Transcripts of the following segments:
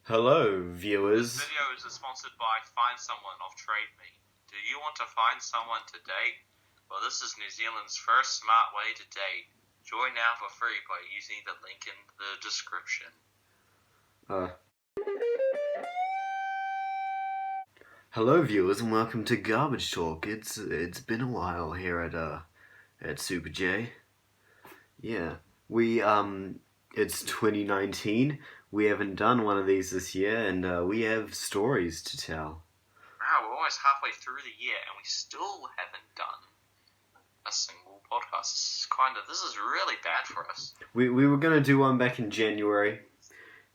Hello, viewers. This video is sponsored by Find Someone of Trade Me. Do you want to find someone to date? Well, this is New Zealand's first smart way to date. Join now for free by using the link in the description. Hello, viewers, and welcome to Garbagetalk. It's been a while here at Super J. Yeah, it's 2019. We haven't done one of these this year, and we have stories to tell. Wow, we're almost halfway through the year, and we still haven't done a single podcast. This is really bad for us. We were gonna do one back in January,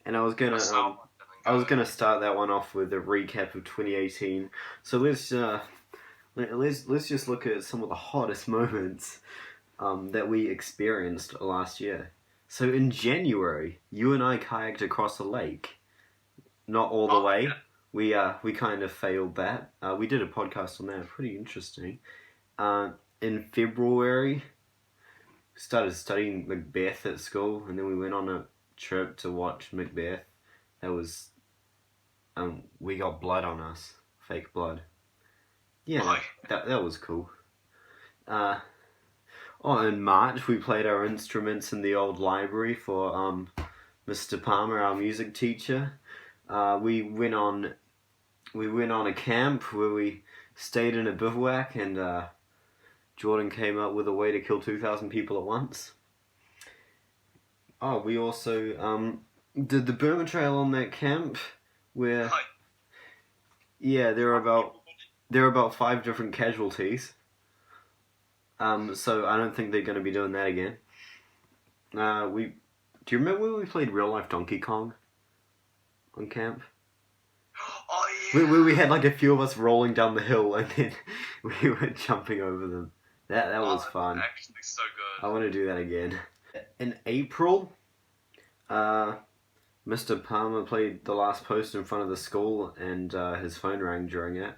and I was gonna start that one off with a recap of 2018. So let's just look at some of the hottest moments that we experienced last year. So in January, you and I kayaked across a lake. Not all the way. Yeah. We kind of failed that. We did a podcast on that. Pretty interesting. In February, we started studying Macbeth at school, and then we went on a trip to watch Macbeth. That was... we got blood on us. Fake blood. Yeah, that was cool. In March, we played our instruments in the old library for Mr. Palmer, our music teacher. We went on a camp where we stayed in a bivouac, and Jordan came up with a way to kill 2,000 people at once. We also did the Burma Trail on that camp, where there are about 5 different casualties. So I don't think they're going to be doing that again. Do you remember when we played real life Donkey Kong on camp? Oh yeah. We had a few of us rolling down the hill, and then we were jumping over them. That was fun. Actually, so good. I want to do that again. In April, Mr. Palmer played The Last Post in front of the school, and his phone rang during it.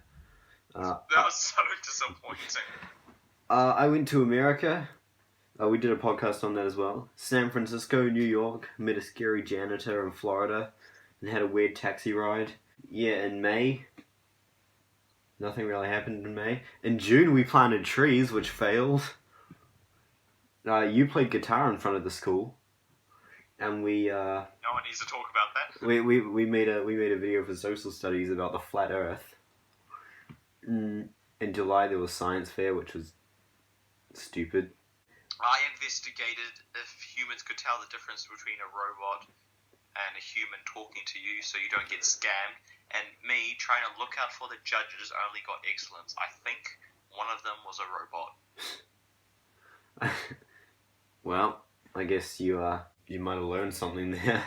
That was so disappointing. I went to America. We did a podcast on that as well. San Francisco, New York, met a scary janitor in Florida, and had a weird taxi ride. Yeah, in May. Nothing really happened in May. In June, we planted trees, which failed. You played guitar in front of the school, and we... No one needs to talk about that. We made a video for social studies about the flat Earth. In July, there was science fair, which was stupid. I investigated if humans could tell the difference between a robot and a human talking to you so you don't get scammed, and me trying to look out for the judges only got excellence. I think one of them was a robot. Well, I guess you might have learned something there.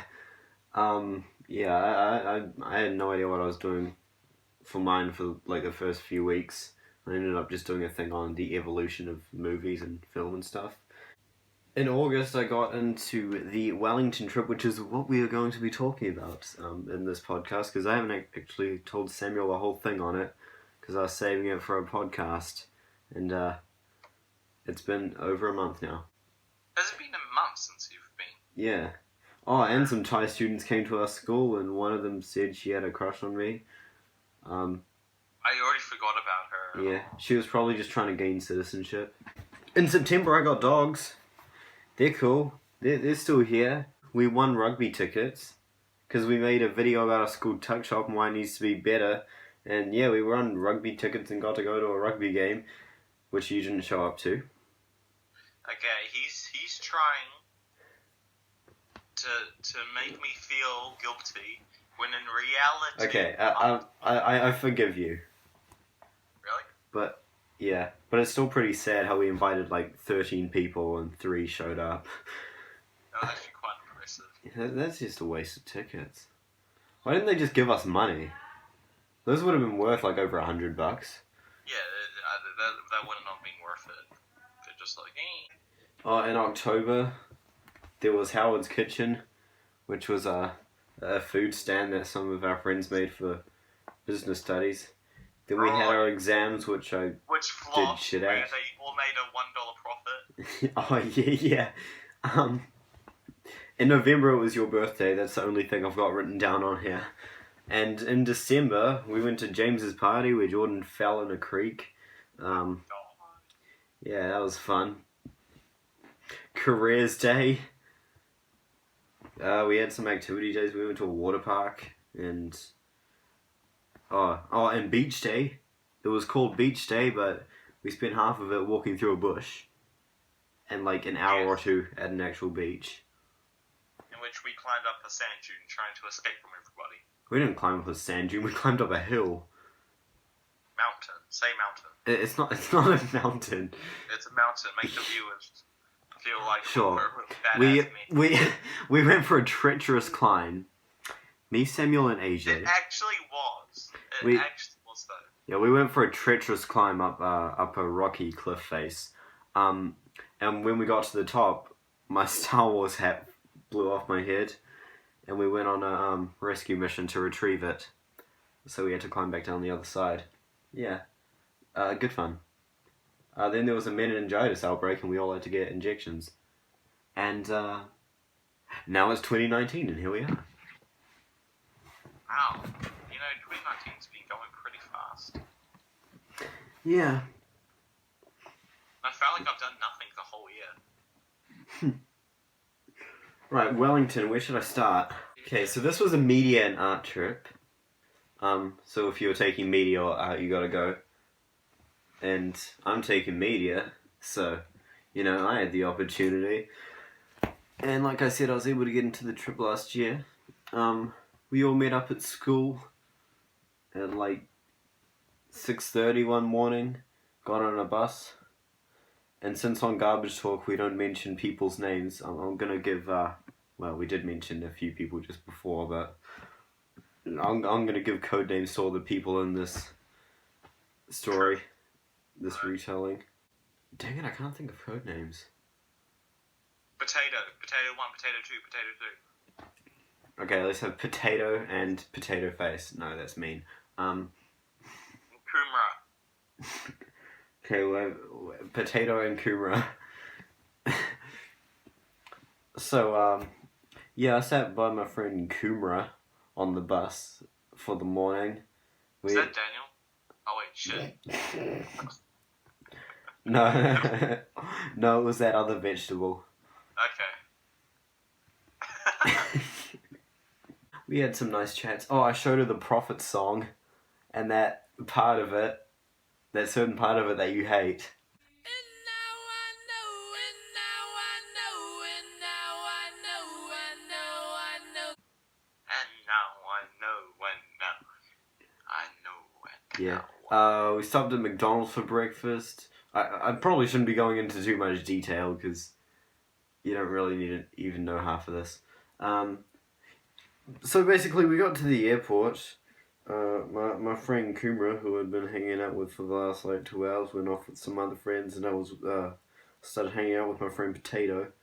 I had no idea what I was doing for mine for the first few weeks. I ended up just doing a thing on the evolution of movies and film and stuff. In August, I got into the Wellington trip, which is what we are going to be talking about in this podcast, because I haven't actually told Samuel the whole thing on it, because I was saving it for a podcast, and it's been over a month now. Has it been a month since you've been? Yeah. And some Thai students came to our school, and one of them said she had a crush on me. I already forgot about her. Yeah, she was probably just trying to gain citizenship. In September, I got dogs. They're cool. They're still here. We won rugby tickets because we made a video about our school tuck shop and why it needs to be better. And yeah, we won rugby tickets and got to go to a rugby game, which you didn't show up to. Okay, he's trying to make me feel guilty when in reality... Okay, I forgive you. Really? But, yeah. But it's still pretty sad how we invited 13 people and 3 showed up. That was actually quite impressive. That's just a waste of tickets. Why didn't they just give us money? Those would have been worth over $100. Yeah, that would have not been worth it. They're just in October, there was Howard's Kitchen, which was a food stand that some of our friends made for business studies. Then we had our exams, which flopped, did shit at. Where they all made a $1 profit. Oh, yeah. In November it was your birthday. That's the only thing I've got written down on here. And in December we went to James's party where Jordan fell in a creek. Yeah, that was fun. Careers Day. We had some activity days. We went to a water park and and Beach Day. It was called Beach Day, but we spent half of it walking through a bush, and like an hour or two at an actual beach. In which we climbed up a sand dune trying to escape from everybody. We didn't climb up a sand dune. We climbed up a hill. Mountain. Say mountain. It's not. It's not a mountain. It's a mountain. Make the viewers feel like Sure. we We went for a treacherous climb. Me, Samuel, and AJ. It actually was. It actually was though. Yeah, we went for a treacherous climb up a rocky cliff face. And when we got to the top, my Star Wars hat blew off my head, and we went on a rescue mission to retrieve it. So we had to climb back down the other side. Yeah, good fun. Then there was a meningitis outbreak, and we all had to get injections. And now it's 2019, and here we are. Wow. 2019's been going pretty fast. Yeah. I felt like I've done nothing the whole year. Right, Wellington, where should I start? Okay, so this was a media and art trip. So if you're taking media or art, you gotta go. And I'm taking media, so, I had the opportunity. And like I said, I was able to get into the trip last year. We all met up at school at like 6:30 one morning, got on a bus. And since on Garbagetalk we don't mention people's names, I'm gonna give, we did mention a few people just before, but I'm gonna give code names to all the people in this story, this retelling. Dang it, I can't think of code names. Potato 1, Potato 2, Potato 2. Okay, let's have Potato and Potato Face. No, that's mean. Kumra. Okay, well, Potato and Kumra. So, I sat by my friend Kumra on the bus for the morning. Is that Daniel? Oh wait, shit. No, no, it was that other vegetable. Okay. We had some nice chats. Oh, I showed her the Prophet song, and that certain part of it that you hate. Yeah. We stopped at McDonald's for breakfast. I probably shouldn't be going into too much detail because you don't really need to even know half of this. So basically, we got to the airport. My friend Kumra, who I'd been hanging out with for the last 2 hours, went off with some other friends, and I was started hanging out with my friend Potato.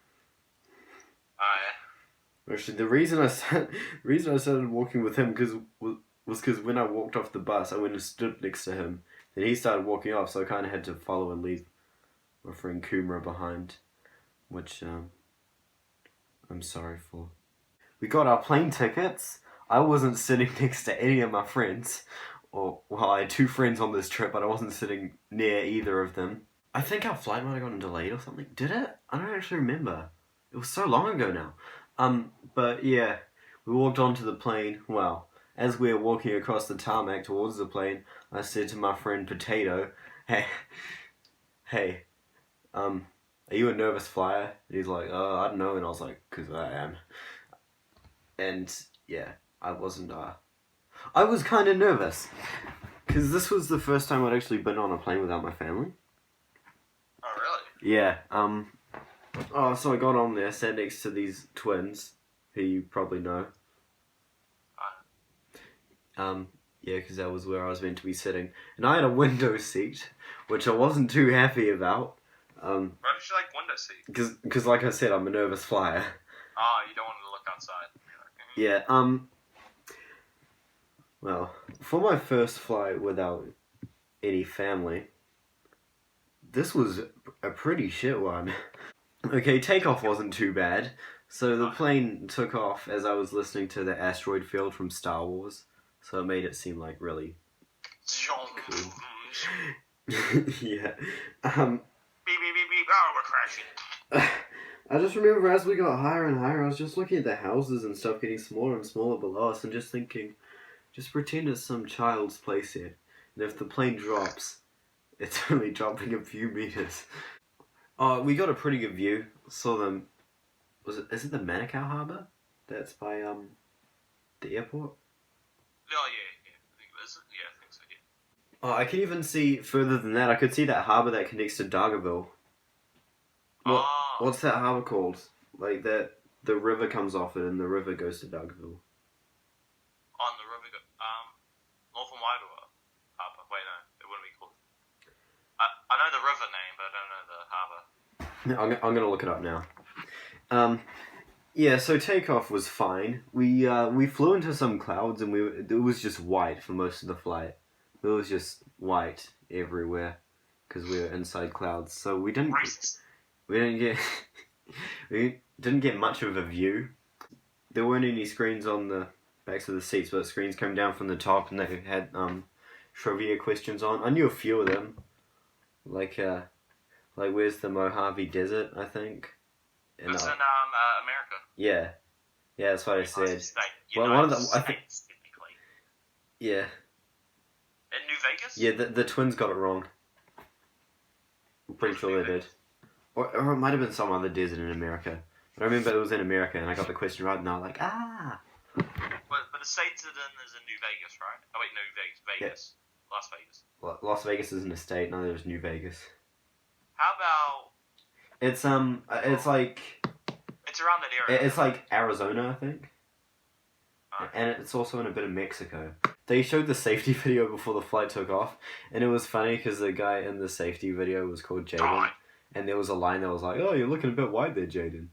Actually, the reason I started walking with him was because when I walked off the bus, I went and stood next to him. Then he started walking off, so I kind of had to follow and leave my friend Kumra behind, which I'm sorry for. We got our plane tickets. I wasn't sitting next to any of my friends. I had 2 friends on this trip, but I wasn't sitting near either of them. I think our flight might have gotten delayed or something. Did it? I don't actually remember. It was so long ago now. But yeah, we walked onto the plane. Well, as we were walking across the tarmac towards the plane, I said to my friend Potato, hey, are you a nervous flyer? And he's like, I don't know. And I was like, 'cause I am. And yeah, I wasn't, I was kind of nervous. 'Cause this was the first time I'd actually been on a plane without my family. Oh, really? Yeah, so I got on there, sat next to these twins, who you probably know. Yeah, because that was where I was meant to be sitting. And I had a window seat, which I wasn't too happy about. Why did you like window seat? Because like I said, I'm a nervous flyer. Oh, you don't want to look outside. Yeah, well, for my first flight without any family, this was a pretty shit one. Okay, takeoff wasn't too bad. So the plane took off as I was listening to the asteroid field from Star Wars, so it made it seem like really cool. Yeah. Beep, beep, beep, beep. Oh, we're crashing. I just remember as we got higher and higher, I was just looking at the houses and stuff getting smaller and smaller below us and just thinking, just pretend it's some child's playset. And if the plane drops, it's only dropping a few meters. Oh, we got a pretty good view. Saw them. Is it the Manukau Harbour? That's by the airport? Oh, yeah. I think it is. Yeah, I think so, yeah. Oh, I can even see further than that. I could see that harbour that connects to Dargaville. What's that harbour called? Like that, the river comes off it and the river goes to Dargaville. On the river, Northern Wairoa Harbour. Wait, no, it wouldn't be called. I know the river name, but I don't know the harbour. I'm gonna look it up now. Yeah, so takeoff was fine. We flew into some clouds and it was just white for most of the flight. It was just white everywhere because we were inside clouds. So we didn't get we didn't get much of a view. There weren't any screens on the backs of the seats, but screens came down from the top and they had trivia questions on. I knew a few of them, like where's the Mojave Desert? I think. It's in America. Yeah, that's what I said. One of the States, technically. Yeah. In New Vegas? Yeah, the twins got it wrong. I'm pretty sure they did. Or it might have been some other desert in America. But I remember it was in America and I got the question right and I was like, ah! But the states it is in New Vegas, right? Oh wait, no, Vegas. Yeah. Las Vegas. Well, Las Vegas isn't a state, neither is New Vegas. How about... It's like... It's around that area. It's like Arizona, I think. Okay. And it's also in a bit of Mexico. They showed the safety video before the flight took off, and it was funny because the guy in the safety video was called Jaden, and there was a line that was like, "Oh, you're looking a bit white there, Jaden,"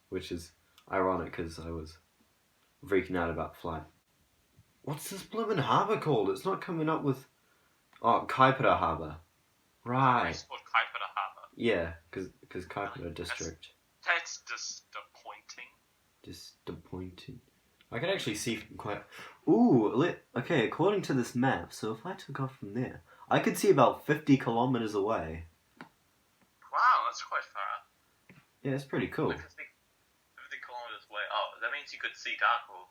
which is ironic because I was freaking out about the flight. What's this bloomin' harbour called? It's not coming up with... Oh, Kaipara Harbour. Right. It's called Kaipara Harbour. Yeah, because Kaipara District. That's disappointing. Disappointing. I can actually see quite... Ooh, okay, according to this map, so if I took off from there, I could see about 50 kilometers away. Wow, that's quite far. Yeah, it's pretty cool. Like 50 kilometers away. Oh, that means you could see Darkle.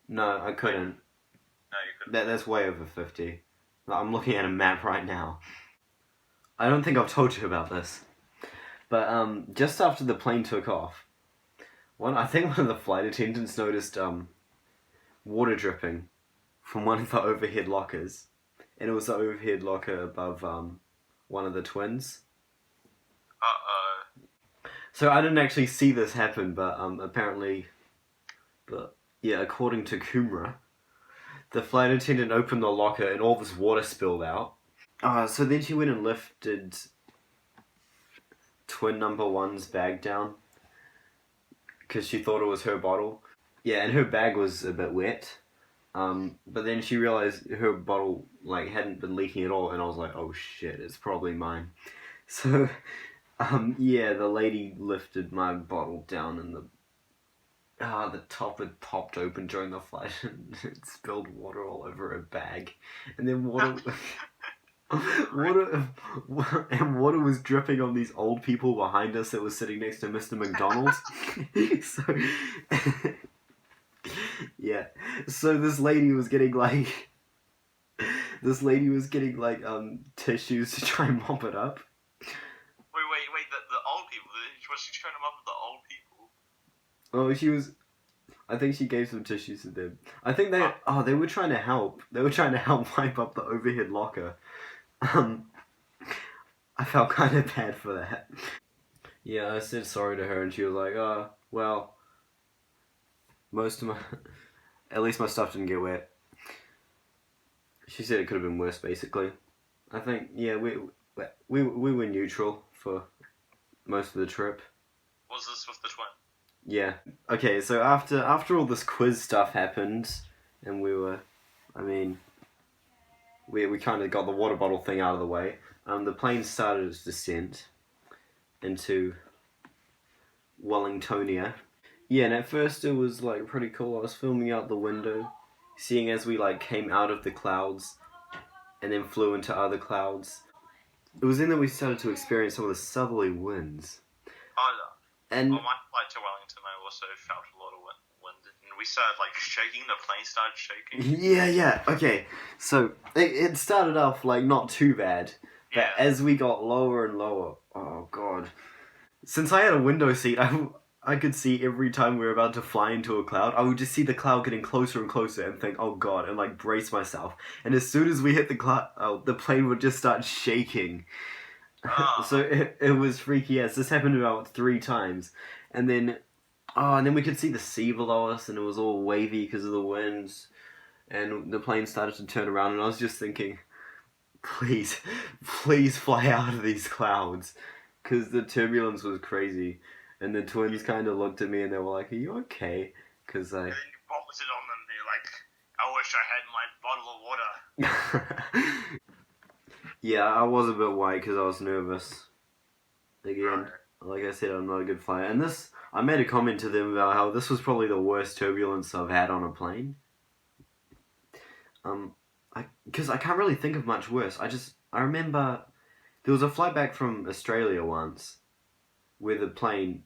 No, I couldn't. No, you couldn't. That's way over 50. I'm looking at a map right now. I don't think I've told you about this. But just after the plane took off, I think one of the flight attendants noticed water dripping from one of the overhead lockers. And it was the overhead locker above one of the twins. Uh-oh. So I didn't actually see this happen, but apparently, according to Kumra, the flight attendant opened the locker and all this water spilled out. So then she went and lifted twin number one's bag down because she thought it was her bottle. Yeah, and her bag was a bit wet. But then she realized her bottle hadn't been leaking at all, and I was like, oh shit, it's probably mine. So, the lady lifted my bottle down and the top had popped open during the flight and it spilled water all over her bag. And then water was dripping on these old people behind us that was sitting next to Mr. McDonald. So this lady was getting tissues to try and mop it up. Wait, the old people, was she trying to mop up the old people? Oh, I think she gave some tissues to them. I think they were trying to help. They were trying to help wipe up the overhead locker. I felt kind of bad for that. Yeah, I said sorry to her and she was like, oh, well, at least my stuff didn't get wet. She said it could have been worse, basically. I think, yeah, we were neutral for most of the trip. Was this with the twin? Yeah. Okay, so after all this quiz stuff happened, and we kind of got the water bottle thing out of the way, the plane started its descent into Wellingtonia. Yeah, and at first it was like pretty cool. I was filming out the window, seeing as we like came out of the clouds and then flew into other clouds. It was then that we started to experience some of the southerly winds. Oh, And on my flight to Wellington, I also felt a lot of wind, and we started like shaking. The plane started shaking. yeah. Okay, so it started off like not too bad, but Yeah. as we got lower and lower, oh god. Since I had a window seat, I could see every time we were about to fly into a cloud, I would just see the cloud getting closer and closer and think, oh god, and like brace myself. And as soon as we hit the cloud, the plane would just start shaking. So it was freaky as this happened about 3 times. And then we could see the sea below us and it was all wavy because of the winds. And the plane started to turn around and I was just thinking, please fly out of these clouds. Because the turbulence was crazy. And the twins kind of looked at me and they were like, are you okay? Because And then you vomited on them. They're like, I wish I had my bottle of water. Yeah, I was a bit white because I was nervous. Again, like I said, I'm not a good flyer. And I made a comment to them about how this was probably the worst turbulence I've had on a plane. Because I can't really think of much worse. I remember there was a flight back from Australia once where the plane,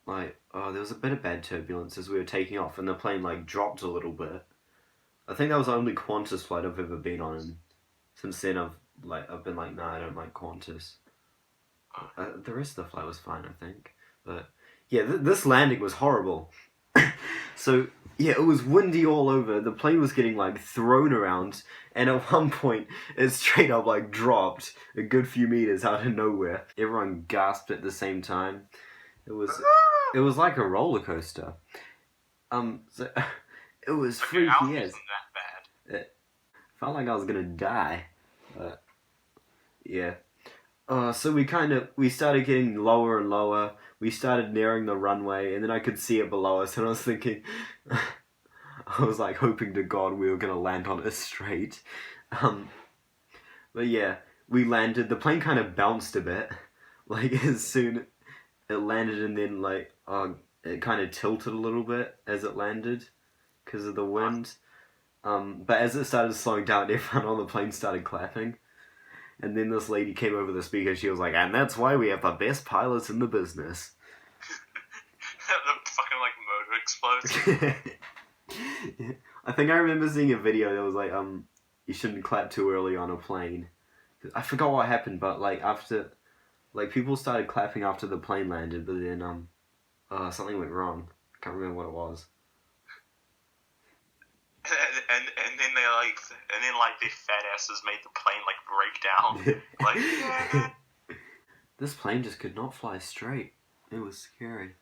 there was a bit of bad turbulence as we were taking off and the plane, dropped a little bit. I think that was the only Qantas flight I've ever been on, and since then I've been like, nah, I don't like Qantas. The rest of the flight was fine, I think. But, yeah, this landing was horrible. So, yeah, it was windy all over. The plane was getting, thrown around. And at one point, it straight up, dropped a good few meters out of nowhere. Everyone gasped at the same time. It was like a roller coaster. So, it was freaky as. Wasn't that bad. It felt like I was gonna die. But, yeah. So we started getting lower and lower. We started nearing the runway, and then I could see it below us, and I was thinking, I was hoping to God we were gonna land on it straight. But yeah, we landed. The plane kind of bounced a bit, as soon it landed, and then it kind of tilted a little bit as it landed, because of the wind. But as it started slowing down, everyone on the plane started clapping. And then this lady came over the speaker, she was like, and that's why we have the best pilots in the business. The fucking, motor explodes. Yeah. I think I remember seeing a video that was you shouldn't clap too early on a plane. I forgot what happened, but, after, people started clapping after the plane landed, but then, something went wrong. I can't remember what it was. And then their fat asses made the plane break down. This plane just could not fly straight. It was scary.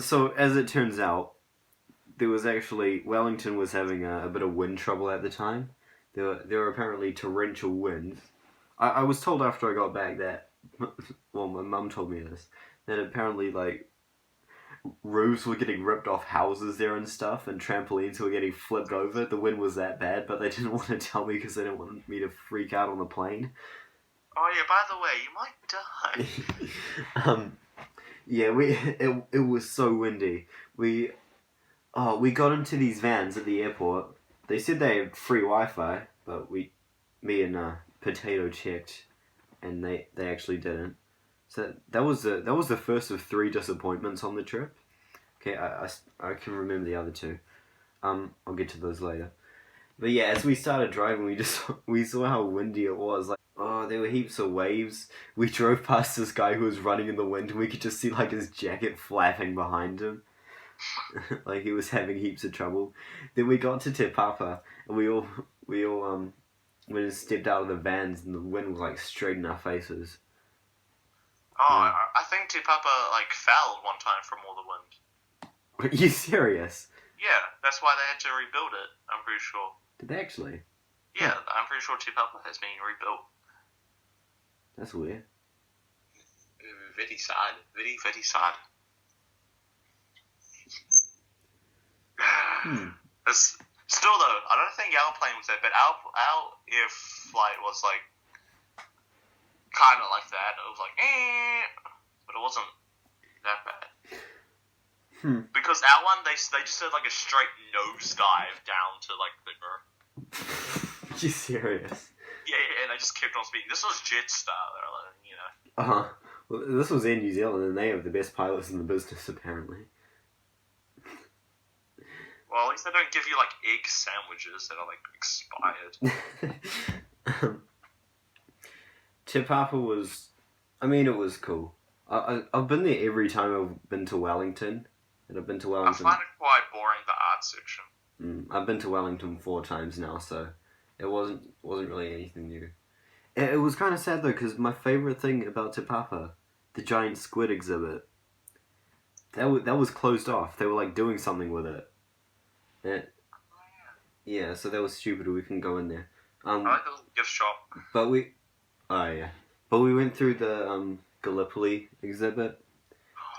So as it turns out, there was actually Wellington was having a bit of wind trouble at the time. There were apparently torrential winds. I was told after I got back that, well, my mum told me this, that apparently roofs were getting ripped off houses there and stuff, and trampolines were getting flipped over. The wind was that bad, but they didn't want to tell me because they didn't want me to freak out on the plane. Oh yeah, by the way, you might die. Yeah, it was so windy. We got into these vans at the airport. They said they had free Wi-Fi, but me and Potato checked, and they actually didn't. So that was the first of 3 disappointments on the trip. Okay, I can remember the other 2. I'll get to those later. But yeah, as we started driving, we saw how windy it was. There were heaps of waves. We drove past this guy who was running in the wind, and we could just see his jacket flapping behind him. He was having heaps of trouble. Then we got to Te Papa, and we all went and stepped out of the vans, and the wind was straight in our faces. Oh, I think Te Papa fell one time from all the wind. Are you serious? Yeah, that's why they had to rebuild it, I'm pretty sure. Did they actually? Yeah, I'm pretty sure Te Papa has been rebuilt. That's weird. Very sad. Very, very sad. Still though, I don't think our plane was there, but our air flight was kind of like that. It was but it wasn't that bad. Because our one, they just did like a straight nosedive down to like the earth. You serious? Yeah, and they just kept on speaking. This was Jetstar, you know. Well, this was in New Zealand, and they have the best pilots in the business, apparently. Well, at least they don't give you like egg sandwiches that are like expired. Te Papa was, it was cool. I've been there every time I've been to Wellington, and I've been to Wellington. I find it quite boring, the art section. I've been to Wellington 4 times now, so it wasn't really anything new. It was kind of sad though, because my favourite thing about Te Papa, the giant squid exhibit, that was closed off. They were like doing something with it. Yeah, so that was stupid. We couldn't go in there. I like the little gift shop. But we went through the Gallipoli exhibit.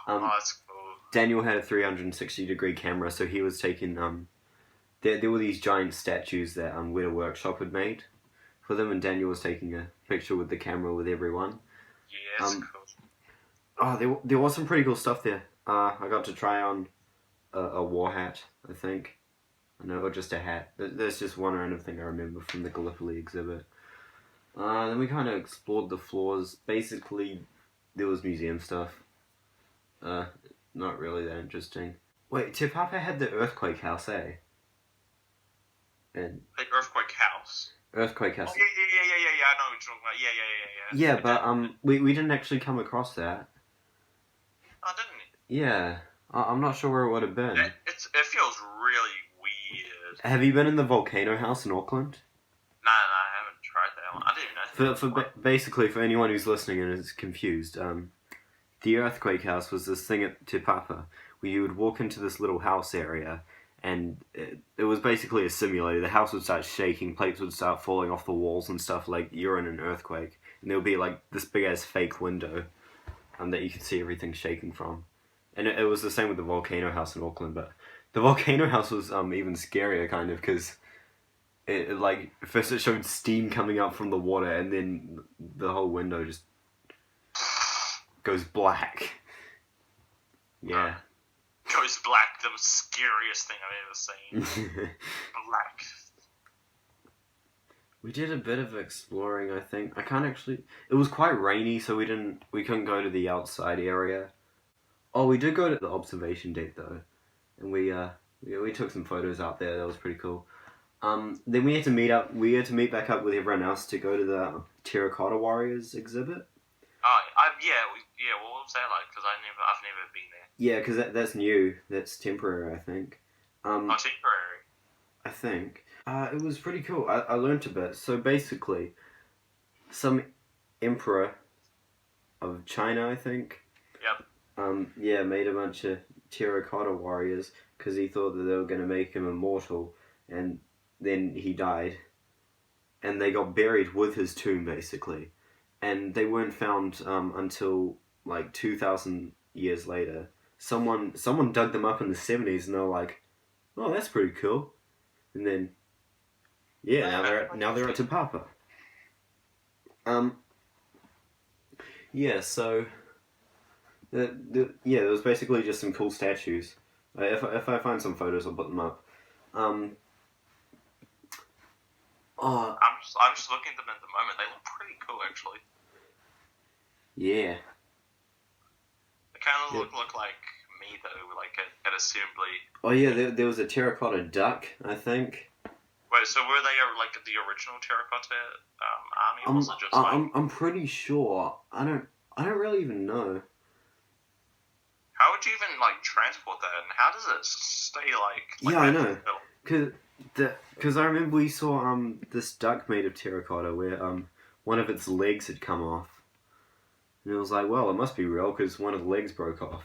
That's cool. Daniel had a 360-degree camera, so he was taking there were these giant statues that Weta Workshop had made for them, and Daniel was taking a picture with the camera with everyone. Yeah, that's cool. Oh, there was some pretty cool stuff there. I got to try on a war hat, I think. No, or just a hat. That's just one random thing I remember from the Gallipoli exhibit. Then we kind of explored the floors. Basically, there was museum stuff. Not really that interesting. Wait, Te Papa had the earthquake house, eh? And the earthquake house. Earthquake house. Oh, yeah, I know what you're talking about. Yeah. Yeah, but we didn't actually come across that. Oh, didn't you? Yeah. I'm not sure where it would have been. It feels really weird. Have you been in the volcano house in Auckland? No, I haven't tried that one. I didn't know. Basically, for anyone who's listening and is confused, the earthquake house was this thing at Te Papa where you would walk into this little house area, and it was basically a simulator. The house would start shaking, plates would start falling off the walls and stuff like you're in an earthquake, and there would be like this big ass fake window that you could see everything shaking from. And it was the same with the volcano house in Auckland, but the volcano house was even scarier, kind of, because it like first it showed steam coming up from the water, and then the whole window just goes black. Yeah. Goes black, the scariest thing I've ever seen. Black. We did a bit of exploring, I think. I can't actually. It was quite rainy, so we couldn't go to the outside area. Oh, we did go to the observation deck though, and we took some photos out there. That was pretty cool. Then we had to meet up. We had to meet back up with everyone else to go to the Terracotta Warriors exhibit. What was that like? Because I've never been there. Yeah, because that's new. That's temporary, I think. Temporary. I think. It was pretty cool. I learnt a bit. So basically, some emperor of China, I think. Yep. Made a bunch of terracotta warriors because he thought that they were going to make him immortal, and then he died, and they got buried with his tomb basically, and they weren't found until like 2,000 years later. Someone dug them up in the 70s, and they were like, "Oh, that's pretty cool," and then now they're at Te Papa. So. There was basically just some cool statues. If I find some photos, I'll put them up. I'm just looking at them at the moment. They look pretty cool, actually. Yeah. They kind of look like me, though, like at assembly. Oh yeah, there was a terracotta duck, I think. Wait, so were they like the original terracotta army, or was it just I'm pretty sure. I don't really even know. How would you even like transport that, and how does it stay like yeah, I know. Because I remember we saw this duck made of terracotta where one of its legs had come off, and it was like, well, it must be real because one of the legs broke off.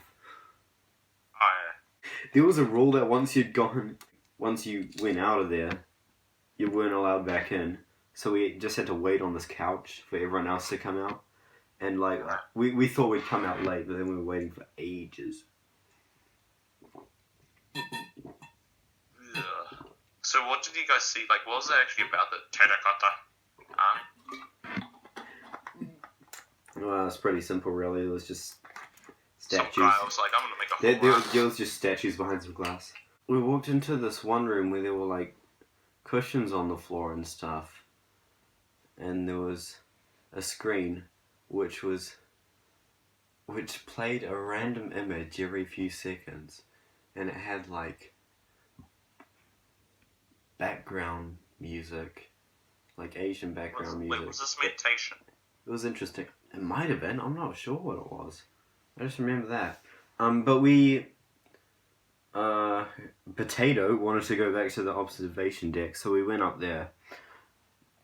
Oh yeah. There was a rule that once you went out of there, you weren't allowed back in. So we just had to wait on this couch for everyone else to come out. And like we thought we'd come out late, but then we were waiting for ages. Yeah. So what did you guys see? Like, what was it actually about the terracotta? Well, it's pretty simple, really. It was just Some statues. guy was like, I'm gonna make a whole There was just statues behind some glass. We walked into this one room where there were like cushions on the floor and stuff, and there was a screen which played a random image every few seconds, and it had like background music, like Asian background music. Wait, was this meditation? It was interesting. It might have been. I'm not sure what it was. I just remember that. But we, Potato wanted to go back to the observation deck, so we went up there.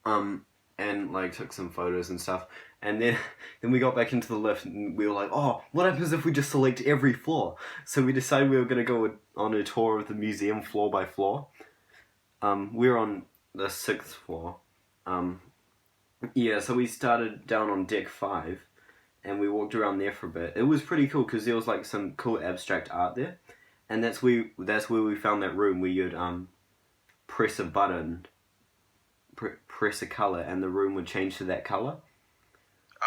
And like took some photos and stuff. And then we got back into the lift and we were like, oh, what happens if we just select every floor? So we decided we were going to go on a tour of the museum floor by floor. We were on the 6th floor. Yeah, so we started down on deck 5 and we walked around there for a bit. It was pretty cool because there was like some cool abstract art there. And that's where we found that room where you'd press a button, press a colour, and the room would change to that colour.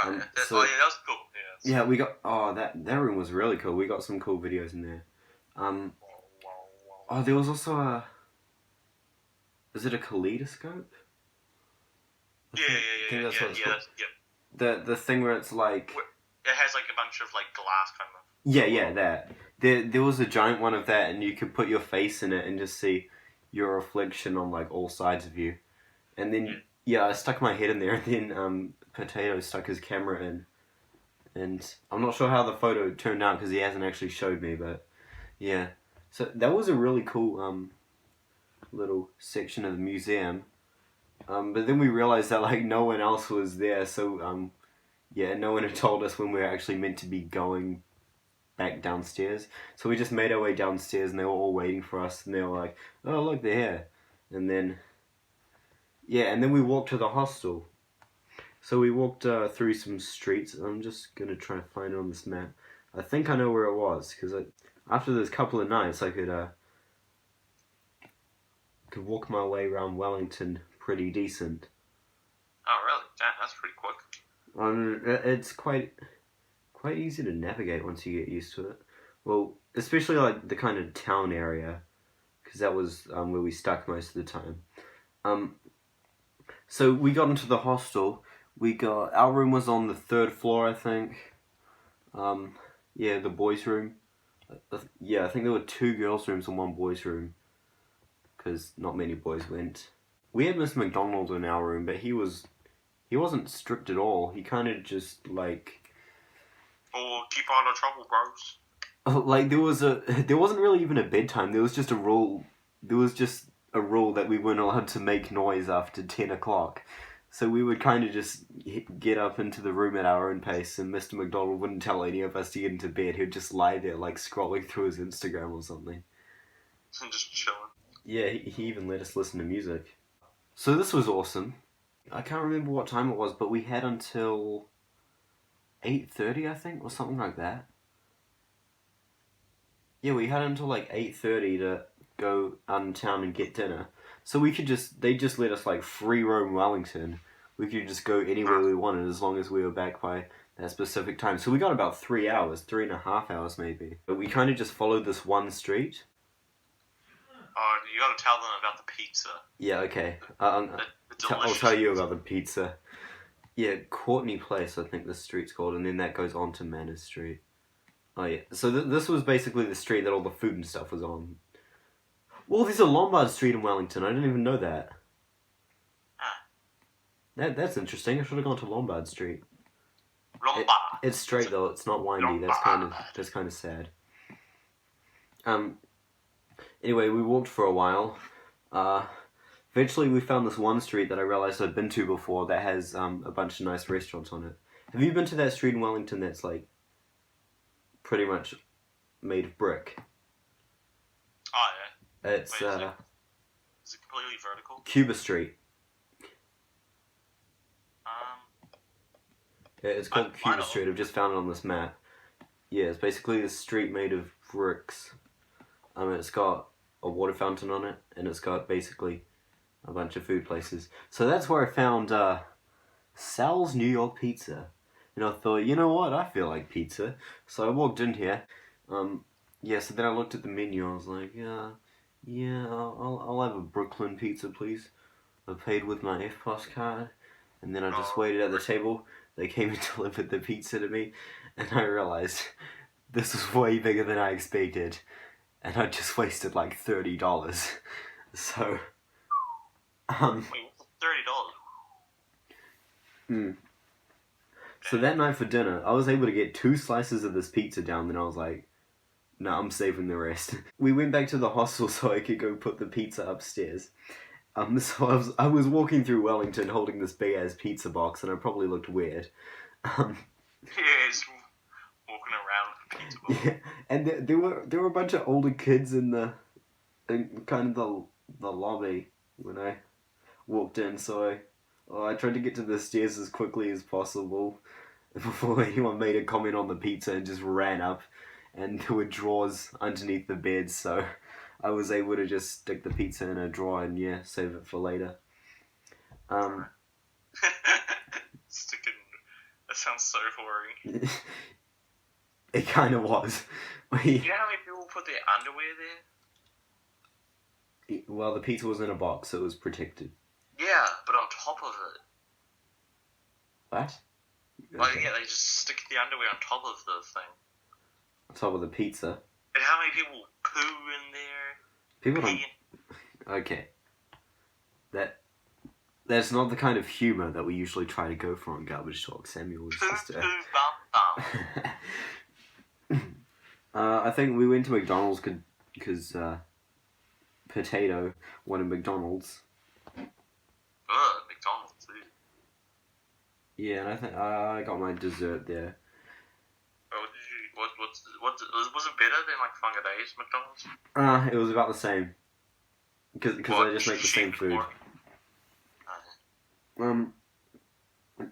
Yeah, that was cool. Yeah, we got that room was really cool. We got some cool videos in there. There was also is it a kaleidoscope? The thing where it's like it has like a bunch of like glass kind of. Yeah, that. There was a giant one of that, and you could put your face in it and just see your reflection on like all sides of you. And then I stuck my head in there, and then Potato stuck his camera in. And I'm not sure how the photo turned out because he hasn't actually showed me, but yeah. So that was a really cool little section of the museum. But then we realized that like no one else was there, so no one had told us when we were actually meant to be going back downstairs. So we just made our way downstairs, and they were all waiting for us, and they were like, "Oh, look, they're here." And then we walked to the hostel. So we walked through some streets. I'm just gonna try to find it on this map. I think I know where it was because after those couple of nights, I could walk my way around Wellington pretty decent. Oh really? Damn, that's pretty quick. It's quite easy to navigate once you get used to it. Well, especially like the kind of town area, because that was where we stuck most of the time. So we got into the hostel. Our room was on the 3rd floor, I think. The boys' room. I think there were 2 girls' rooms and 1 boys' room, because not many boys went. We had Mr. McDonald in our room, but he wasn't strict at all. He kind of just like. Oh, keep out of trouble, bros. Like there wasn't really even a bedtime. There was just a rule. There was just a rule that we weren't allowed to make noise after 10 o'clock. So we would kind of just get up into the room at our own pace, and Mr. McDonald wouldn't tell any of us to get into bed. He'd just lie there, like, scrolling through his Instagram or something. And just chilling. Yeah, he even let us listen to music. So this was awesome. I can't remember what time it was, but we had until 8:30, I think, or something like that. Yeah, we had until, like, 8:30 to go out in town and get dinner. So they just let us like free roam Wellington. We could just go anywhere we wanted as long as we were back by that specific time. So we got about 3 hours, 3.5 hours maybe. But we kind of just followed this one street. Oh, you gotta tell them about the pizza. Yeah, okay. I'll tell you about the pizza. Yeah, Courtney Place, I think the street's called, and then that goes on to Manners Street. Oh yeah, so this was basically the street that all the food and stuff was on. Well, there's a Lombard Street in Wellington. I didn't even know that. That's interesting. I should have gone to Lombard Street. Lombard. It's straight though. It's not windy. Lombard. That's kind of sad. Anyway, we walked for a while. Eventually, we found this one street that I realized I'd been to before that has a bunch of nice restaurants on it. Have you been to that street in Wellington that's like pretty much made of brick? Oh yeah. It's Wait, is it completely vertical? Cuba Street. Yeah, it's called Cuba Street. I've just found it on this map. Yeah, it's basically a street made of bricks. It's got a water fountain on it, and it's got basically a bunch of food places. So that's where I found Sal's New York Pizza. And I thought, you know what, I feel like pizza. So I walked in here. So then I looked at the menu. I was like, I'll have a Brooklyn pizza, please. I paid with my F Plus card. And then I just waited at the table. They came and delivered the pizza to me. And I realized this was way bigger than I expected. And I just wasted like $30. So, Wait, $30? So that night for dinner, I was able to get 2 slices of this pizza down, then I was like, no, I'm saving the rest. We went back to the hostel so I could go put the pizza upstairs. So I was walking through Wellington holding this big ass pizza box, and I probably looked weird. Just walking around with a pizza box. Yeah, and there were a bunch of older kids in kind of the lobby when I walked in, so I tried to get to the stairs as quickly as possible before anyone made a comment on the pizza and just ran up. And there were drawers underneath the bed, so I was able to just stick the pizza in a drawer and save it for later. Sticking. That sounds so boring. It kind of was. Do you know how many people put their underwear there? Well, the pizza was in a box, so it was protected. Yeah, but on top of it. What? Okay. Yeah, they just stick the underwear on top of the thing. On top of the pizza? And how many people poo in there? People don't... Okay. That's not the kind of humour that we usually try to go for on Garbagetalk. Samuel is just... I think we went to McDonald's because Potato wanted McDonald's. McDonald's, dude. Yeah, and I think I got my dessert there. Oh, did you? What was it better than like Fungaday's McDonald's? It was about the same. Because they just make the same food.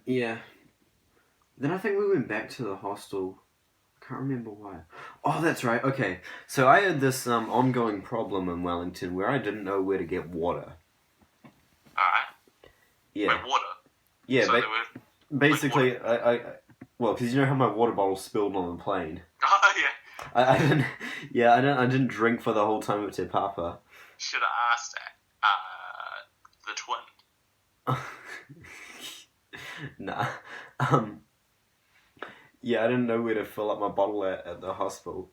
Yeah. Then I think we went back to the hostel. I can't remember why. Oh, that's right. Okay. So I had this ongoing problem in Wellington where I didn't know where to get water. Alright. Yeah. Wait, water? Yeah, So basically, well, because you know how my water bottle spilled on the plane. Oh, yeah. I didn't. Yeah, I didn't drink for the whole time at Te Papa. Should have asked the twin. Nah. Yeah, I didn't know where to fill up my bottle at the hostel.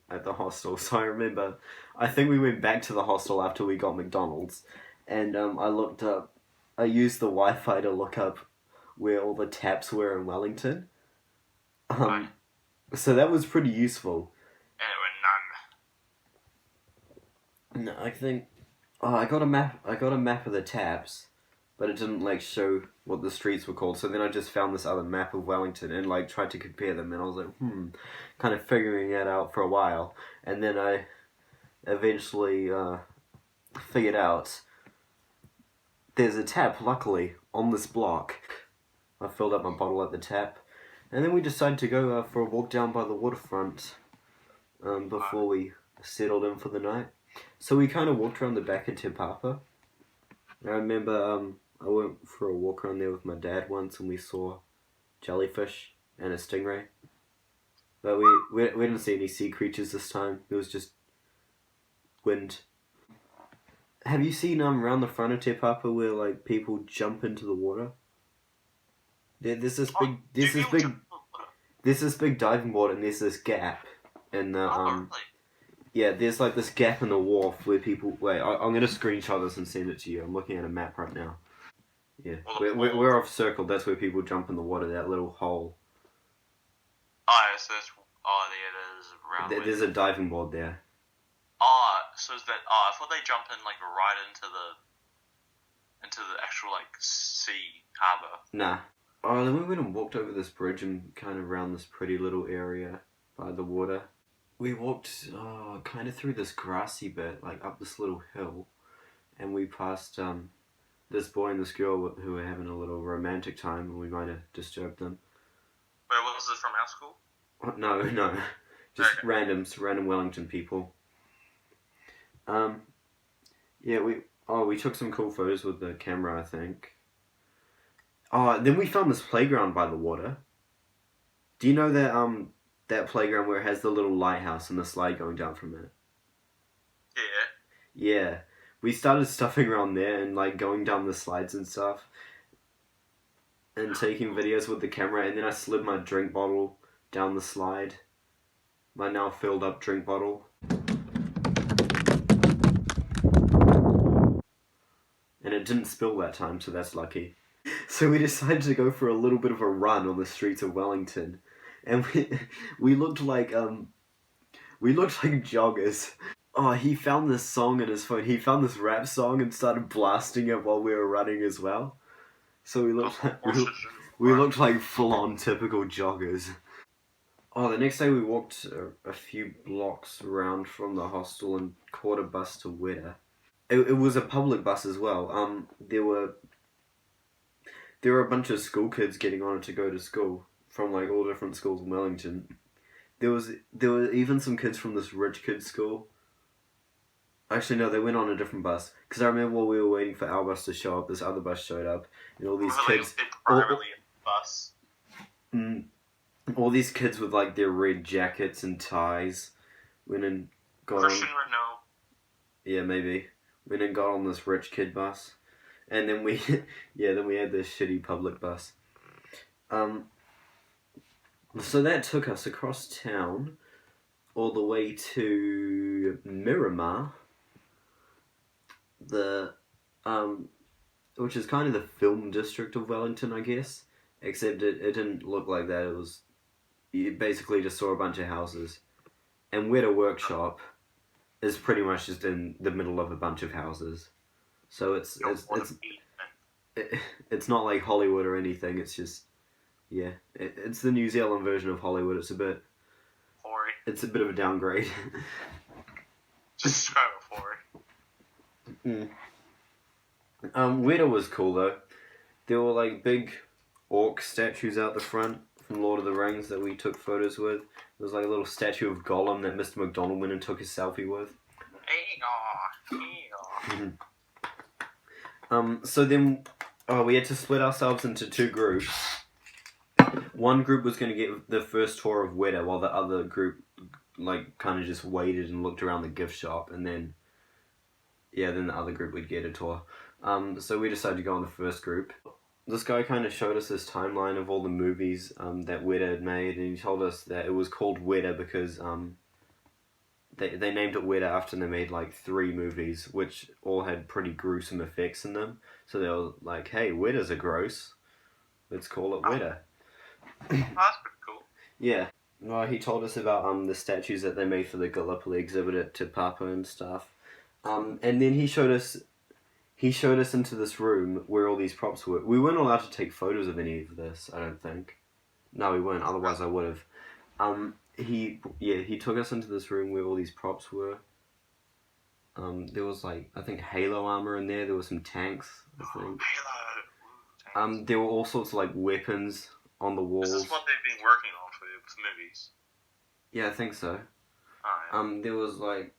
So I remember, I think we went back to the hostel after we got McDonald's, and I looked up. I used the Wi-Fi to look up where all the taps were in Wellington. Right. So that was pretty useful. And there were none. No, I think. Oh, I got a map. I got a map of the taps, but it didn't show what the streets were called. So then I just found this other map of Wellington and tried to compare them, and I was like, kind of figuring it out for a while, and then I eventually figured out there's a tap. Luckily, on this block, I filled up my bottle at the tap, and then we decided to go for a walk down by the waterfront before we settled in for the night. So we kind of walked around the back of Te Papa. I remember I went for a walk around there with my dad once, and we saw jellyfish and a stingray. But we didn't see any sea creatures this time. It was just wind. Have you seen around the front of Te Papa where people jump into the water? There's this big diving board, and there's this gap in the Really? Yeah, there's this gap in the wharf where people... Wait, I'm going to screenshot this and send it to you. I'm looking at a map right now. Yeah, we're off circled. That's where people jump in the water, that little hole. Oh, so that's... Oh, there it is. Around There's a diving board there. Oh, so is that... Oh, I thought they jump in, right into the actual, sea harbour. Nah. Oh, then we went and walked over this bridge and kind of around this pretty little area by the water. We walked kind of through this grassy bit, up this little hill, and we passed this boy and this girl who were having a little romantic time, and we might have disturbed them. Wait, was it from our school? No, just Okay. random Wellington people. Yeah, we took some cool photos with the camera, I think. Oh, then we found this playground by the water. Do you know that playground where it has the little lighthouse and the slide going down from it? Yeah. Yeah. We started stuffing around there and like going down the slides and stuff and taking videos with the camera, and then I slid my drink bottle down the slide. My now filled up drink bottle. And it didn't spill that time, so that's lucky. So we decided to go for a little bit of a run on the streets of Wellington. And we looked like joggers. Oh, he found this song in his phone. He found this rap song and started blasting it while we were running as well. So we looked like full-on typical joggers. Oh, the next day we walked a few blocks around from the hostel and caught a bus to Weta. It was a public bus as well. There were a bunch of school kids getting on it to go to school from like all different schools in Wellington. There were even some kids from this rich kid's school. Actually, no, they went on a different bus. Because I remember while we were waiting for our bus to show up, this other bus showed up, and all these kids. Primarily a bus. All these kids with like their red jackets and ties went and got Christian on. Renault. Yeah, maybe went and got on this rich kid bus, and then we then we had this shitty public bus. So that took us across town, all the way to Miramar. Which is kind of the film district of Wellington, I guess. Except it didn't look like that. It was, you basically just saw a bunch of houses. And Weta Workshop is pretty much just in the middle of a bunch of houses. So it's not like Hollywood or anything. It's just, yeah, it's the New Zealand version of Hollywood. It's a bit of a downgrade. Just describe it for Weta was cool though. There were like big orc statues out the front from Lord of the Rings that we took photos with. There was like a little statue of Gollum that Mr. McDonald went and took his selfie with. So then we had to split ourselves into two groups. One group was going to get the first tour of Weta, while the other group like kind of just waited and looked around the gift shop, and then the other group would get a tour. So we decided to go on the first group. This guy kind of showed us this timeline of all the movies that Weta had made, and he told us that it was called Weta because they named it Weta after they made like 3 movies, which all had pretty gruesome effects in them. So they were like, hey, Weta's a gross. Let's call it Weta. that's pretty cool. Yeah. Well, he told us about the statues that they made for the Gallipoli exhibit at Te Papa and stuff. And then he showed us into this room where all these props were. We weren't allowed to take photos of any of this, I don't think. No, we weren't, otherwise I would have. He took us into this room where all these props were. There was like, I think Halo armor in there were some tanks, I think. Halo! There were all sorts of like weapons on the walls. Is this what they've been working on for movies? Yeah, I think so. Oh, yeah. There was like...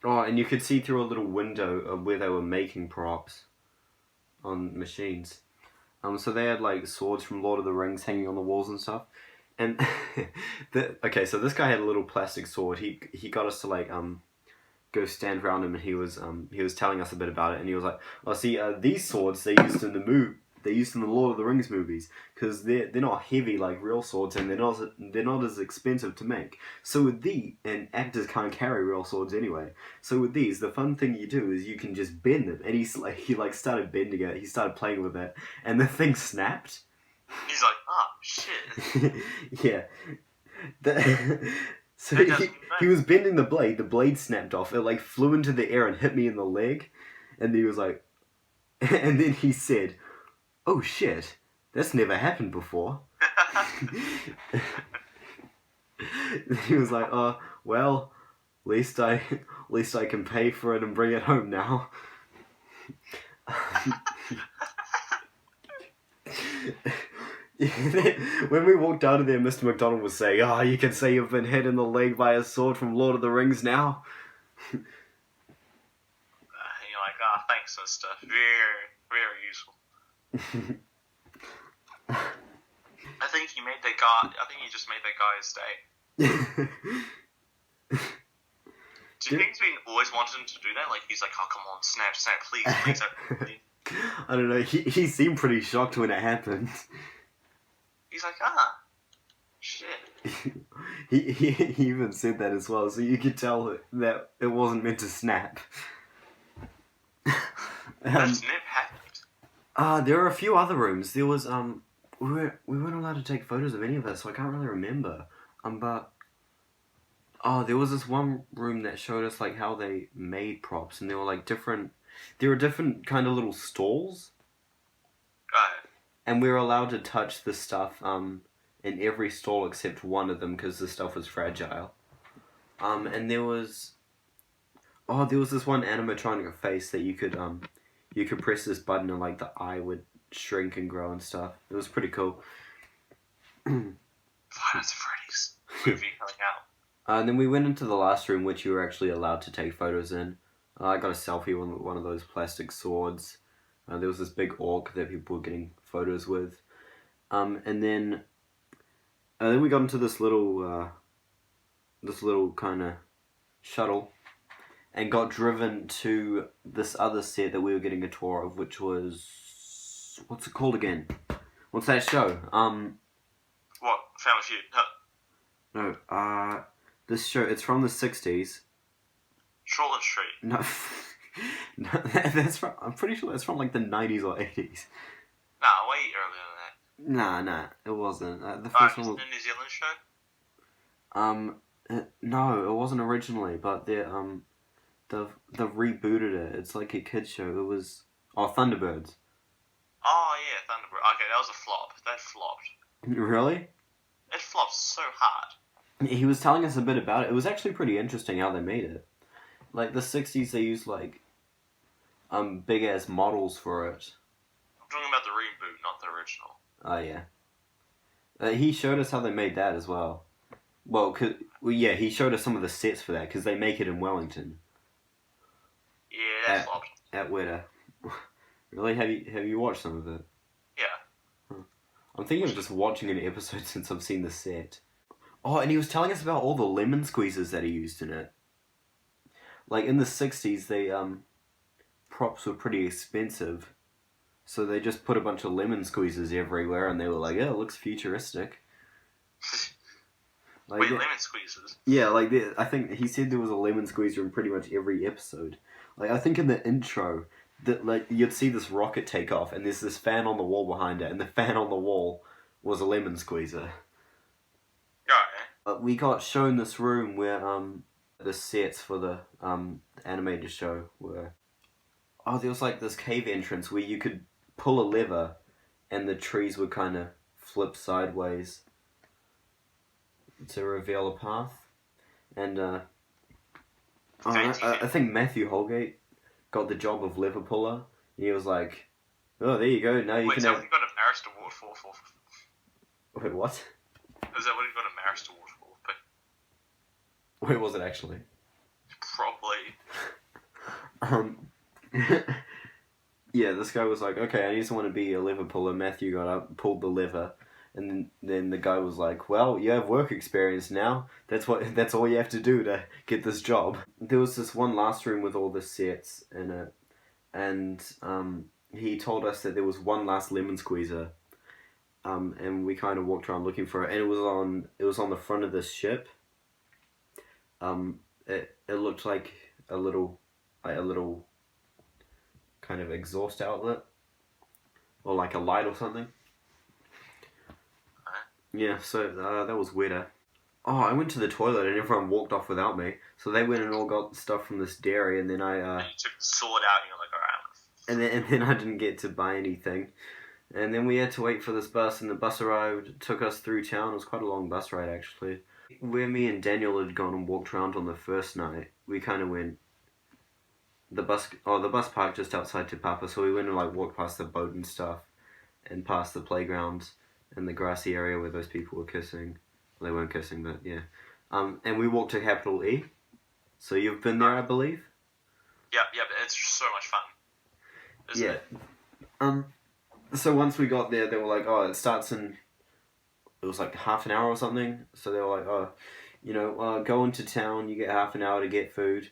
Oh, and you could see through a little window of where they were making props on machines. So they had like swords from Lord of the Rings hanging on the walls and stuff. And so this guy had a little plastic sword. He got us to like go stand around him, and he was telling us a bit about it. And he was like, "Oh, see, these swords they used in the Lord of the Rings movies because they're not heavy like real swords, and they're not as expensive to make. So with and actors can't carry real swords anyway. So with these, the fun thing you do is you can just bend them." And he started bending it. He started playing with it, and the thing snapped. He's like, "Oh shit." Yeah. So he was bending the blade. The blade snapped off. It like flew into the air and hit me in the leg, and he was like, and then he said, "Oh shit, that's never happened before." He was like, "Oh well, at least I can pay for it and bring it home now." When we walked out of there, Mr. McDonald was saying, "Oh, you can say you've been hit in the leg by a sword from Lord of the Rings now." You're like, "Oh, thanks and stuff. Very, very useful." I think he made that guy. I think he just made that guy stay. Do you think he's been always wanted him to do that? Like, he's like, oh, come on, snap, please. I don't know. He seemed pretty shocked when it happened. He's like, shit. he even said that as well, so you could tell that it wasn't meant to snap. That snap happened. There are a few other rooms. There was we weren't allowed to take photos of any of that, so I can't really remember. But there was this one room that showed us like how they made props, and they were like different. There were different kind of little stalls, and we were allowed to touch the stuff in every stall except one of them because the stuff was fragile. And there was this one animatronic face that you could press this button and like the eye would shrink and grow and stuff. It was pretty cool. Five Nights at Freddy's movie coming out. And then we went into the last room, which you were actually allowed to take photos in. I got a selfie with one of those plastic swords. There was this big orc that people were getting photos with. And then we got into this little kind of shuttle and got driven to this other set that we were getting a tour of, which was... What's it called again? What's that show? What? Family Feud? No, this show, it's from the 60s. Charlotte Street? No, no, I'm pretty sure that's from like the 90s or 80s. Nah, way earlier than that. Nah, it wasn't. The first one was... a New Zealand show? No, it wasn't originally, but they've rebooted it. It's like a kid's show. It was... Thunderbirds. Oh, yeah, Thunderbird. Okay, that was a flop. That flopped. Really? It flopped so hard. He was telling us a bit about it. It was actually pretty interesting how they made it. Like, the 60s, they used, like, big-ass models for it. I'm talking about the reboot, not the original. Oh, yeah. He showed us how they made that as well. Well, yeah, he showed us some of the sets for that, because they make it in Wellington. Yeah, that flopped. At Weta. Really? Have you watched some of it? Yeah. I'm thinking of just watching an episode since I've seen the set. Oh, and he was telling us about all the lemon squeezers that he used in it. Like, in the 60s, props were pretty expensive. So they just put a bunch of lemon squeezers everywhere, and they were like, yeah, it looks futuristic. Like, wait, lemon squeezers? Yeah, like, I think he said there was a lemon squeezer in pretty much every episode. Like, I think in the intro, that like you'd see this rocket take off, and there's this fan on the wall behind it, and the fan on the wall was a lemon squeezer. Oh, We got shown this room where the sets for the animated show were... there was like this cave entrance where you could pull a lever and the trees would kind of flip sideways to reveal a path. And I think Matthew Holgate got the job of lever puller. He was like, oh, there you go, now you can have... Wait, got a Marist Award for? Wait, what? Is that what he got a Marist Award for? Wait, was it actually? Probably. Yeah, this guy was like, okay, I just want to be a lever puller. Matthew got up, pulled the lever, and then the guy was like, well, you have work experience now. That's all you have to do to get this job. There was this one last room with all the sets in it, and he told us that there was one last lemon squeezer, and we kind of walked around looking for it, and it was on the front of this ship. It looked like a little kind of exhaust outlet, or like a light or something. Yeah, so that was weirder. Oh, I went to the toilet and everyone walked off without me. So they went and all got stuff from this dairy, and then And you took the sword out and you're like, alright. and then I didn't get to buy anything. And then we had to wait for this bus, and the bus arrived, it took us through town. It was quite a long bus ride, actually. Where me and Daniel had gone and walked around on the first night, we kind of went... The bus parked just outside Te Papa, so we went and like walked past the boat and stuff, and past the playground and the grassy area where those people were kissing. Well, they weren't kissing, but yeah. And we walked to Capital E. So you've been there, I believe? Yeah, but it's so much fun. Isn't it? So once we got there, they were like, oh, it starts in it was like half an hour or something. So they were like, oh, go into town. You get half an hour to get food,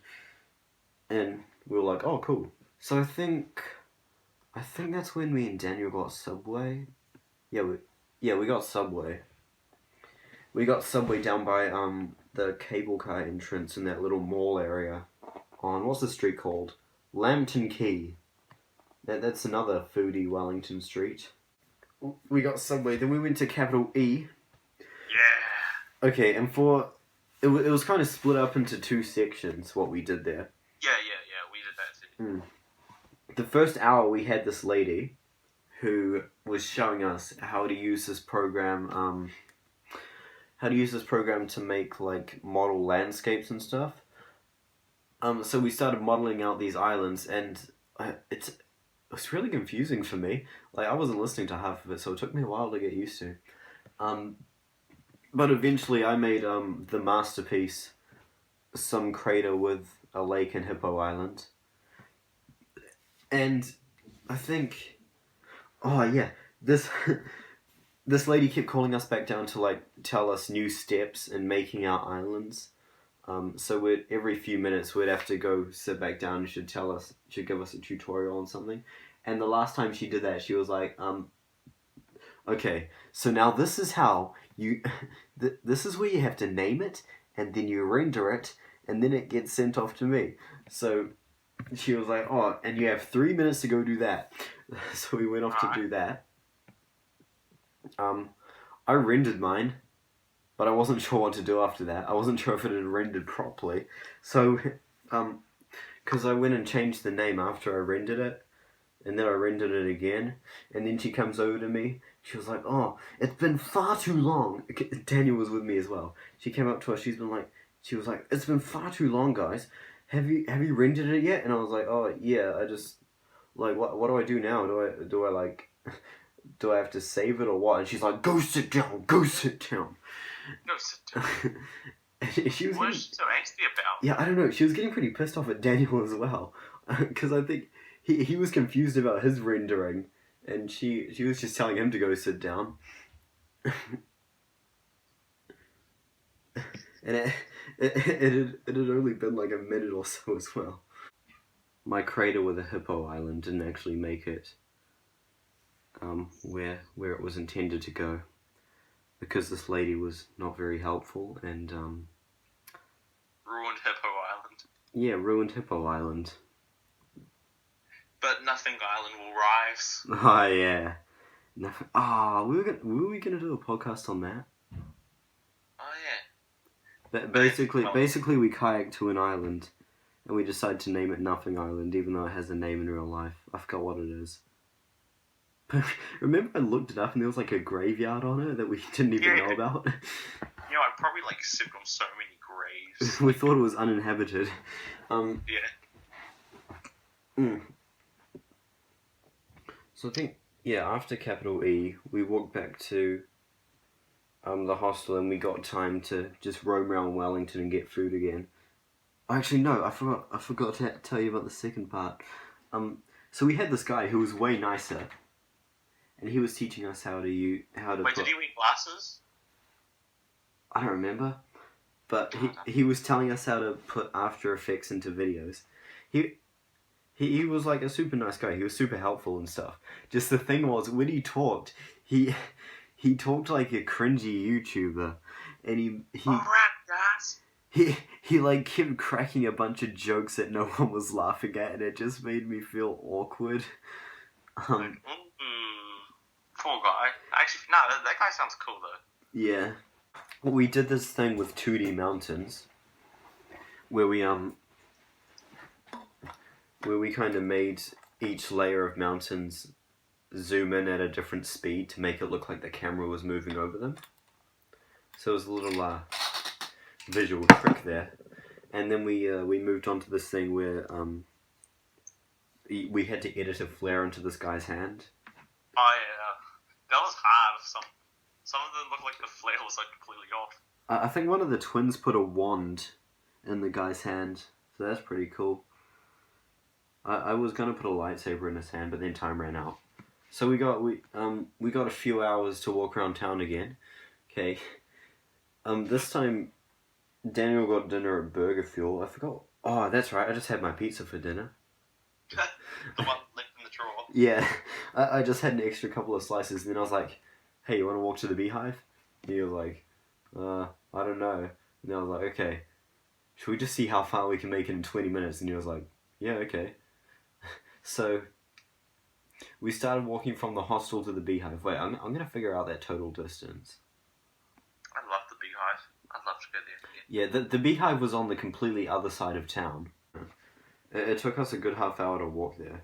and we were like, oh, cool. So I think that's when me and Daniel got Subway. Yeah, we got Subway. We got Subway down by the cable car entrance in that little mall area on what's the street called? Lambton Quay. That's another foodie Wellington street. We got Subway, then we went to Capital E. Yeah. Okay, and it was kind of split up into two sections, what we did there. Yeah, we did that too. The first hour we had this lady who was showing us how to use this program, to make like model landscapes and stuff. So we started modeling out these islands, and it was really confusing for me. Like, I wasn't listening to half of it, so it took me a while to get used to. But eventually I made the masterpiece, some crater with a lake and Hippo Island. And I think, oh yeah, this lady kept calling us back down to like tell us new steps in making our islands. So every few minutes we'd have to go sit back down and she'd give us a tutorial on something. And the last time she did that, she was like, okay, so now this is how this is where you have to name it, and then you render it, and then it gets sent off to me. So she was like, oh, and you have 3 minutes to go do that. So we went off to do that. I rendered mine, but I wasn't sure what to do after that. I wasn't sure if it had rendered properly. So, because I went and changed the name after I rendered it, and then I rendered it again, and then she comes over to me. She was like, oh, it's been far too long. Daniel was with me as well. She came up to us. She was like, it's been far too long, guys. Have you rendered it yet? And I was like, oh yeah, I just, like, what do I do now? Do I have to save it or what? And she's like, go sit down. Go sit down. She was what is she so angsty about? Yeah, I don't know. She was getting pretty pissed off at Daniel as well, because I think he was confused about his rendering, and she was just telling him to go sit down. And it had only been like a minute or so as well. My crater with a Hippo Island didn't actually make it where it was intended to go, because this lady was not very helpful and ruined Hippo Island. Yeah, ruined Hippo Island. But Nothing Island will rise. Oh yeah. Were we gonna do a podcast on that? Oh yeah. But basically we kayaked to an island, and we decided to name it Nothing Island, even though it has a name in real life. I forgot what it is. But remember I looked it up and there was like a graveyard on it that we didn't even know about? You know, I probably like sipped on so many graves. We thought it was uninhabited. Yeah. So I think, after Capital E, we walked back to the hostel, and we got time to just roam around Wellington and get food again. Actually, no, I forgot to tell you about the second part. So we had this guy who was way nicer, and he was teaching us how to Wait, did he wear glasses? I don't remember, but he was telling us how to put After Effects into videos. He was like a super nice guy. He was super helpful and stuff. Just the thing was, when he talked, he talked like a cringy YouTuber, and he like kept cracking a bunch of jokes that no one was laughing at, and it just made me feel awkward. Poor guy. Actually, no, that guy sounds cool though. Yeah. Well, we did this thing with 2D mountains, where we kind of made each layer of mountains zoom in at a different speed to make it look like the camera was moving over them. So it was a little visual trick there. And then we moved on to this thing where we had to edit a flare into this guy's hand. Oh yeah, that was hard. Some of them looked like the flare was like completely off. I think one of the twins put a wand in the guy's hand, so that's pretty cool. I was gonna put a lightsaber in his hand, but then time ran out. So we got a few hours to walk around town again, Okay. This time Daniel got dinner at Burger Fuel. I forgot. Oh, that's right. I just had my pizza for dinner. The one left in the drawer. Yeah, I just had an extra couple of slices, and then I was like, "Hey, you want to walk to the Beehive?" And he was like, I don't know." And I was like, "Okay, should we just see how far we can make it in 20 minutes?" And he was like, "Yeah, okay." So we started walking from the hostel to the Beehive. Wait, I'm gonna figure out that total distance. I love the Beehive. I'd love to go there again. Yeah, the Beehive was on the completely other side of town. It took us a good half hour to walk there.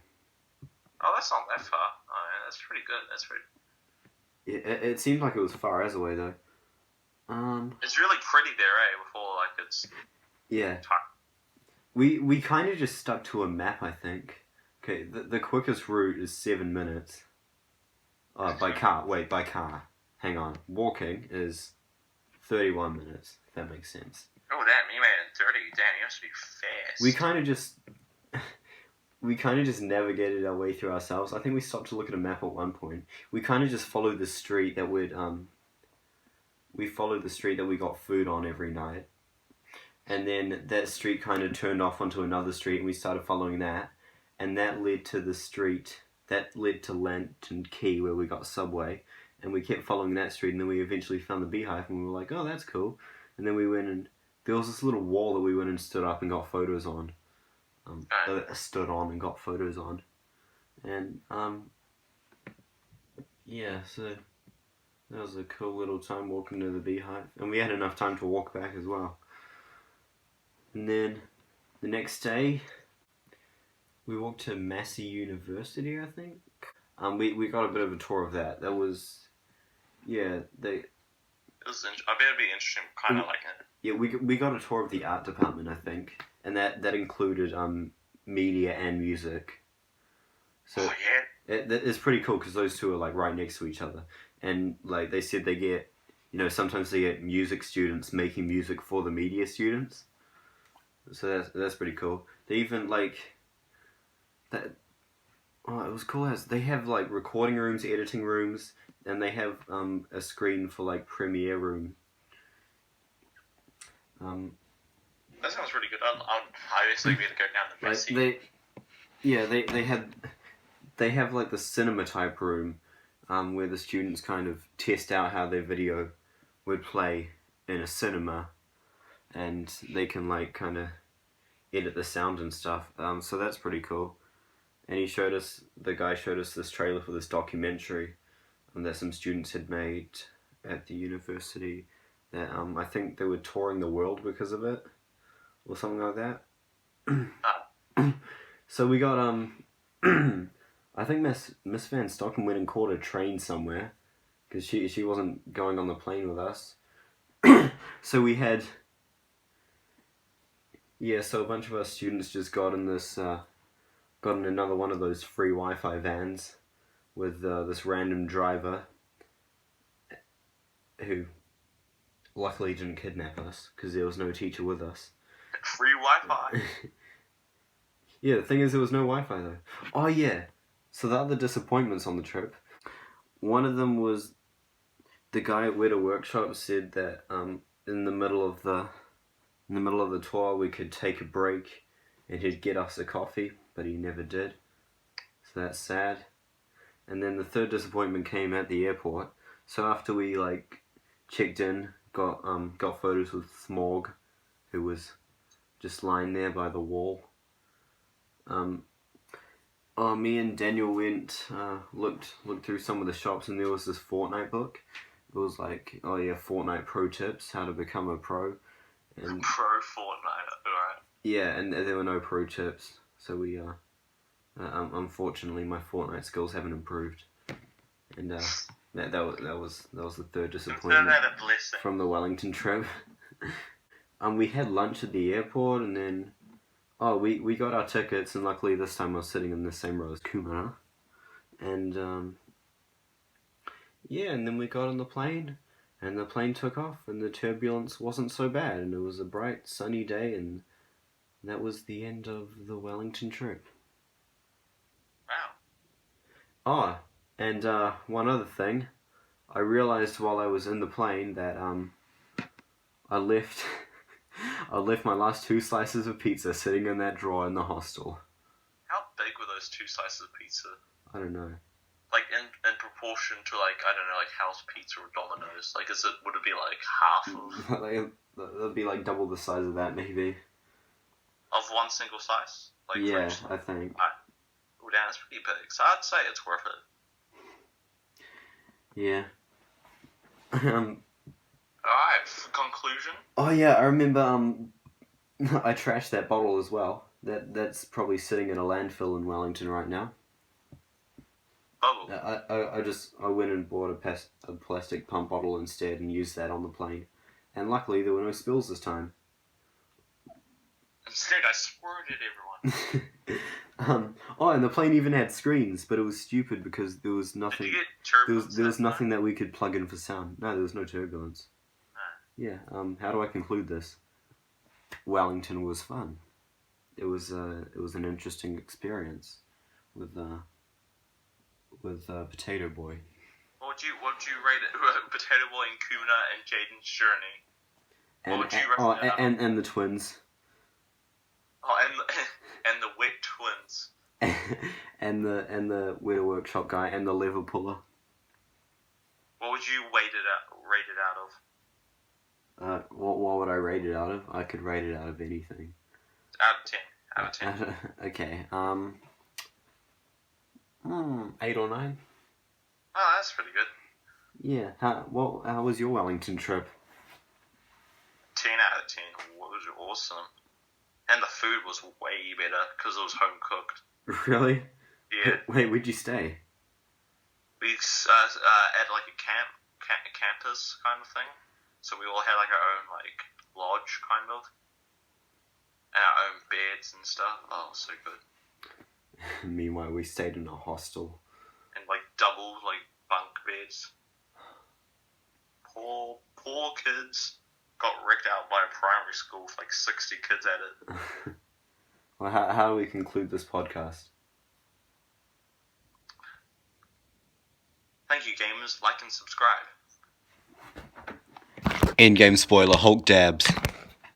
Oh, that's not that far. Oh, yeah, that's pretty good. That's pretty. It seemed like it was far as away though. It's really pretty there, eh? Before like it's. Yeah. We kind of just stuck to a map, I think. Okay, the quickest route is 7 minutes. By car. Wait, by car. Hang on. Walking is 31 minutes. If that makes sense. Oh, damn! You made it 30. Damn, you must be fast. We kind of just navigated our way through ourselves. I think we stopped to look at a map at one point. We kind of just followed the street that we followed the street that we got food on every night. And then that street kind of turned off onto another street, and we started following that. And that led to the street, that led to Lantern Key, where we got Subway. And we kept following that street, and then we eventually found the Beehive, and we were like, oh, that's cool. And then we went, and there was this little wall that we went and stood up and got photos on. Stood on and got photos on. And, yeah, so that was a cool little time walking to the Beehive. And we had enough time to walk back as well. And then the next day, we walked to Massey University, I think. We got a bit of a tour of that. That was, yeah, I bet it'd be interesting, kind of like it. Yeah, we got a tour of the art department, I think, and that included media and music. So oh yeah, it's pretty cool because those two are like right next to each other, and like they said they get, sometimes they get music students making music for the media students. So that's pretty cool. They even like that. Oh, it was cool as they have like recording rooms, editing rooms, and they have a screen for like Premiere Room. That sounds really good. I obviously need to go down the Massey. They have like the cinema type room, where the students kind of test out how their video would play in a cinema, and they can like kind of edit the sound and stuff. So that's pretty cool. And the guy showed us this trailer for this documentary that some students had made at the university. That I think they were touring the world because of it, or something like that. So we got I think Miss Van Stocken went and caught a train somewhere because she wasn't going on the plane with us. So we had so a bunch of our students just got in another one of those free Wi-Fi vans with this random driver who luckily didn't kidnap us because there was no teacher with us. Free Wi-Fi. Yeah, the thing is there was no Wi-Fi though. Oh yeah. So the other disappointments on the trip, one of them was the guy at Weta Workshop said that in the middle of the tour we could take a break and he'd get us a coffee, but he never did. So that's sad. And then the third disappointment came at the airport. So after we like checked in, got photos with Smog, who was just lying there by the wall. Me and Daniel went looked through some of the shops, and there was this Fortnite book. It was like, oh yeah, Fortnite pro tips, how to become a pro. And pro Fortnite, alright. Yeah, and there were no pro tips, so we unfortunately my Fortnite skills haven't improved, and that was the third disappointment from the Wellington trip. We had lunch at the airport, and then we got our tickets, and luckily this time I was sitting in the same row as Kumara, and and then we got on the plane, and the plane took off, and the turbulence wasn't so bad, and it was a bright sunny day, and that was the end of the Wellington trip. Wow. Oh, and one other thing, I realized while I was in the plane that I left I left my last 2 slices of pizza sitting in that drawer in the hostel. How big were those 2 slices of pizza? I don't know. Like in proportion to like I don't know like House Pizza or Domino's. Like would it be like half of? They'll be like double the size of that maybe. Of one single slice? Like yeah, I think. Oh, damn, it's pretty big. So I'd say it's worth it. Yeah. Alright, for conclusion. Oh yeah, I remember I trashed that bottle as well. That's probably sitting in a landfill in Wellington right now. Oh. I went and bought a plastic pump bottle instead and used that on the plane. And luckily there were no spills this time. Instead I squirted everyone. And the plane even had screens, but it was stupid because there was nothing. Did you get turbulence? There was nothing that we could plug in for sound. No, there was no turbulence. Yeah. How do I conclude this? Wellington was fun. It was an interesting experience with Potato Boy. What would you rate it? Potato Boy and Kuna and Jaden's journey. What would you rate it? And the twins. Oh, and the wet twins. and the Weta Workshop guy and the lever puller. What would you rate it out of? What would I rate it out of? I could rate it out of anything. Out of 10. Okay. 8 or 9. Oh, that's pretty good. Yeah. How was your Wellington trip? 10 out of 10. It was awesome. And the food was way better because it was home cooked. Really? Yeah. Wait, where'd you stay? We at like a campus kind of thing. So we all had like our own like lodge kind of, and our own beds and stuff. Oh, so good. Meanwhile, we stayed in a hostel. And like double like bunk beds. Poor kids got wrecked out by a primary school with like 60 kids at it. Well, how do we conclude this podcast? Thank you, gamers. Like and subscribe. Endgame spoiler, Hulk dabs.